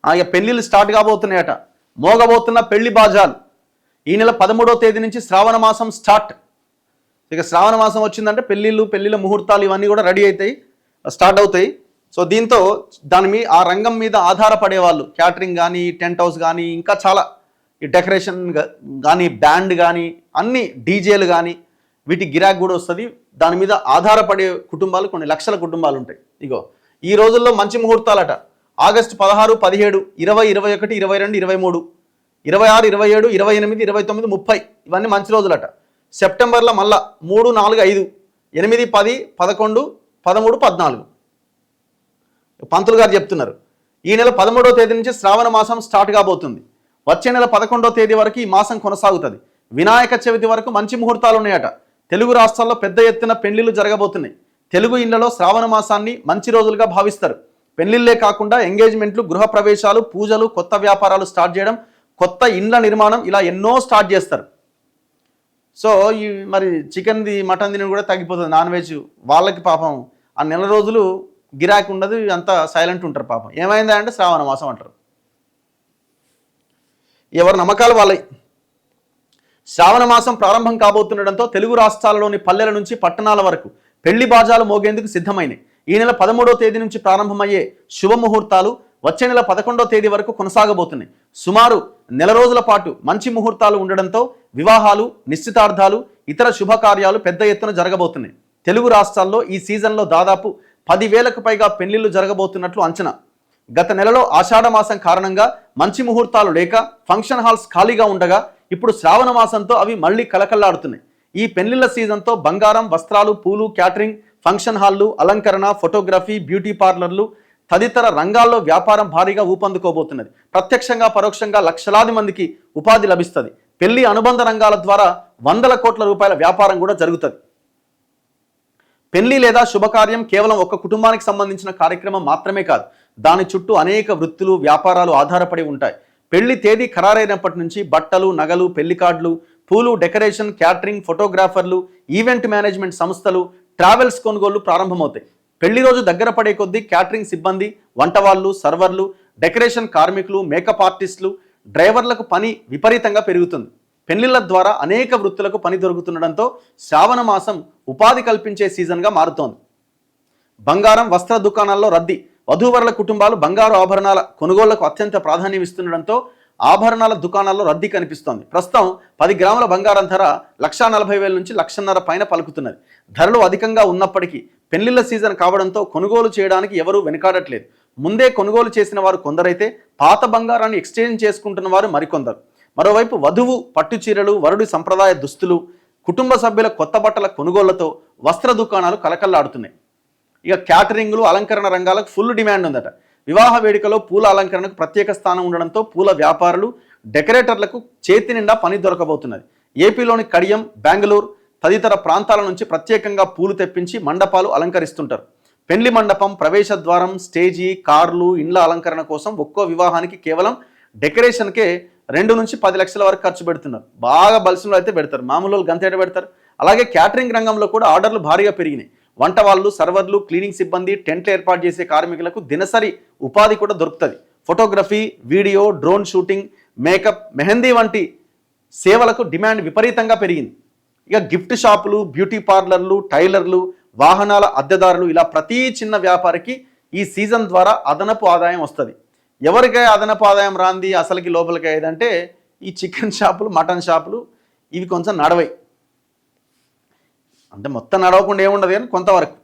ఇక పెళ్లిళ్ళు స్టార్ట్ కాబోతున్నాయట. మోగబోతున్న పెళ్లి బాజాలు. ఈ నెల 13వ తేదీ నుంచి శ్రావణ మాసం స్టార్ట్. ఇక శ్రావణ మాసం వచ్చిందంటే పెళ్లిళ్ళ ముహూర్తాలు ఇవన్నీ కూడా రెడీ అవుతాయి, స్టార్ట్ అవుతాయి. సో దీంతో ఆ రంగం మీద ఆధారపడే వాళ్ళు, క్యాటరింగ్ కానీ, టెంట్ హౌస్ కానీ, ఇంకా చాలా ఈ డెకరేషన్ కానీ, బ్యాండ్ కానీ, అన్ని డీజేలు కానీ, వీటి గిరాక్ కూడా వస్తుంది. దాని మీద ఆధారపడే కుటుంబాలు కొన్ని లక్షల కుటుంబాలు ఉంటాయి. ఇగో ఈ రోజుల్లో మంచి ముహూర్తాలట. ఆగస్టు 16, 17, 20, 21, 22, 23, 26, 27, 28, 29, 30 ఇవన్నీ మంచి రోజులట. సెప్టెంబర్లో మళ్ళా 3, 4, 5, 8, 10, 11, 13, 14 పంతులు గారు చెప్తున్నారు. ఈ నెల 13వ తేదీ నుంచి శ్రావణ మాసం స్టార్ట్ కాబోతుంది. వచ్చే నెల 11వ తేదీ వరకు ఈ మాసం కొనసాగుతుంది. వినాయక చవితి వరకు మంచి ముహూర్తాలు ఉన్నాయట. తెలుగు రాష్ట్రాల్లో పెద్ద ఎత్తున పెళ్లిళ్లు జరగబోతున్నాయి. తెలుగు ఇళ్లలో శ్రావణ మాసాన్ని మంచి రోజులుగా భావిస్తారు. పెళ్లిళ్లే కాకుండా ఎంగేజ్మెంట్లు, గృహప్రవేశాలు, పూజలు, కొత్త వ్యాపారాలు స్టార్ట్ చేయడం, కొత్త ఇండ్ల నిర్మాణం, ఇలా ఎన్నో స్టార్ట్ చేస్తారు. సో ఈ మరి చికెన్ది, మటన్ తిని కూడా తగ్గిపోతుంది. నాన్ వెజ్ వాళ్ళకి పాపం ఆ నెల రోజులు గిరాకీ ఉండదు, అంతా సైలెంట్ ఉంటారు పాపం. ఏమైందా అంటే శ్రావణ మాసం అంటారు. ఎవరి నమ్మకాలు వాళ్ళవి. శ్రావణ మాసం ప్రారంభం కాబోతుండడంతో తెలుగు రాష్ట్రాలలోని పల్లెల నుంచి పట్టణాల వరకు పెళ్లి బాజాలు మోగేందుకు సిద్ధమైనాయి. ఈ నెల 13వ తేదీ నుంచి ప్రారంభమయ్యే శుభముహూర్తాలు వచ్చే నెల 11వ తేదీ వరకు కొనసాగబోతున్నాయి. సుమారు నెల రోజుల పాటు మంచి ముహూర్తాలు ఉండడంతో వివాహాలు, నిశ్చితార్థాలు, ఇతర శుభకార్యాలు పెద్ద ఎత్తున జరగబోతున్నాయి. తెలుగు రాష్ట్రాల్లో ఈ సీజన్లో దాదాపు 10,000కు పైగా పెళ్లిళ్లు జరగబోతున్నట్లు అంచనా. గత నెలలో ఆషాఢ మాసం కారణంగా మంచి ముహూర్తాలు లేక ఫంక్షన్ హాల్స్ ఖాళీగా ఉండగా ఇప్పుడు శ్రావణ మాసంతో అవి మళ్లీ కలకల్లాడుతున్నాయి. ఈ పెళ్లిళ్ల సీజన్తో బంగారం, వస్త్రాలు, పూలు, క్యాటరింగ్, ఫంక్షన్ హాల్లు, అలంకరణ, ఫోటోగ్రఫీ, బ్యూటీ పార్లర్లు తదితర రంగాల్లో వ్యాపారం భారీగా ఊపందుకోబోతున్నది. ప్రత్యక్షంగా పరోక్షంగా లక్షలాది మందికి ఉపాధి లభిస్తుంది. పెళ్లి అనుబంధ రంగాల ద్వారా వందల కోట్ల రూపాయల వ్యాపారం కూడా జరుగుతుంది. పెళ్లి లేదా శుభకార్యం కేవలం ఒక కుటుంబానికి సంబంధించిన కార్యక్రమం మాత్రమే కాదు. దాని చుట్టూ అనేక వృత్తులు, వ్యాపారాలు ఆధారపడి ఉంటాయి. పెళ్లి తేదీ ఖరారైనప్పటి నుంచి బట్టలు, నగలు, పెళ్లి కార్డులు, పూలు, డెకరేషన్, క్యాటరింగ్, ఫోటోగ్రాఫర్లు, ఈవెంట్ మేనేజ్మెంట్ సంస్థలు, ట్రావెల్స్ కొనుగోళ్లు ప్రారంభమవుతాయి. పెళ్లి రోజు దగ్గర పడే కొద్దీ క్యాటరింగ్ సిబ్బంది, వంటవాళ్ళు, సర్వర్లు, డెకరేషన్ కార్మికులు, మేకప్ ఆర్టిస్టులు, డ్రైవర్లకు పని విపరీతంగా పెరుగుతుంది. పెళ్లిళ్ల ద్వారా అనేక వృత్తులకు పని దొరుకుతుండడంతో శ్రావణ మాసం ఉపాధి కల్పించే సీజన్గా మారుతోంది. బంగారం, వస్త్ర దుకాణాల్లో రద్దీ. వధూవరుల కుటుంబాలు బంగారు ఆభరణాల కొనుగోళ్లకు అత్యంత ప్రాధాన్యం ఇస్తుండడంతో ఆభరణాల దుకాణాల్లో రద్దీ కనిపిస్తోంది. ప్రస్తుతం 10 గ్రాముల బంగారం ధర 1,40,000 నుంచి 1,50,000 పైన పలుకుతున్నది. ధరలు అధికంగా ఉన్నప్పటికీ పెళ్లిళ్ల సీజన్ కావడంతో కొనుగోలు చేయడానికి ఎవరూ వెనుకాడట్లేదు. ముందే కొనుగోలు చేసిన వారు కొందరైతే పాత బంగారాన్ని ఎక్స్చేంజ్ చేసుకుంటున్న వారు మరికొందరు. మరోవైపు వధువు పట్టు చీరలు, వరుడి సంప్రదాయ దుస్తులు, కుటుంబ సభ్యుల కొత్త బట్టల కొనుగోళ్లతో వస్త్ర దుకాణాలు కలకల్లాడుతున్నాయి. ఇక క్యాటరింగ్లు, అలంకరణ రంగాలకు ఫుల్ డిమాండ్ ఉందట. వివాహ వేడుకలో పూల అలంకరణకు ప్రత్యేక స్థానం ఉండడంతో పూల వ్యాపారులు, డెకరేటర్లకు చేతి నిండా పని దొరకబోతున్నది. ఏపీలోని కడియం, బెంగళూరు తదితర ప్రాంతాల నుంచి ప్రత్యేకంగా పూలు తెప్పించి మండపాలు అలంకరిస్తుంటారు. పెళ్లి మండపం, ప్రవేశ ద్వారం, స్టేజీ, కార్లు, ఇండ్ల అలంకరణ కోసం ఒక్కో వివాహానికి కేవలం డెకరేషన్కే 2 నుంచి 10 లక్షల వరకు ఖర్చు పెడుతున్నారు. బాగా బల్సులో అయితే పెడతారు, మామూలు వాళ్ళు గంతేట పెడతారు. అలాగే క్యాటరింగ్ రంగంలో కూడా ఆర్డర్లు భారీగా పెరిగినాయి. వంట వాళ్ళు, సర్వర్లు, క్లీనింగ్ సిబ్బంది, టెంట్లు ఏర్పాటు చేసే కార్మికులకు దినసరి ఉపాధి కూడా దొరుకుతుంది. Photography, video, drone shooting, makeup, mehndi వంటి సేవలకు డిమాండ్ విపరీతంగా పెరిగింది. ఇక గిఫ్ట్ షాపులు, బ్యూటీ పార్లర్లు, టైలర్లు, వాహనాల అద్దెదారులు, ఇలా ప్రతి చిన్న వ్యాపారికి ఈ సీజన్ ద్వారా అదనపు ఆదాయం వస్తుంది. ఎవరికై అదనపు ఆదాయం రాంది అసలుకి లోపలికి అయ్యేదంటే ఈ చికెన్ షాపులు, మటన్ షాపులు, ఇవి కొంచెం నడవై. అంటే మొత్తం నడవకుండా ఏముండదు కానీ కొంతవరకు.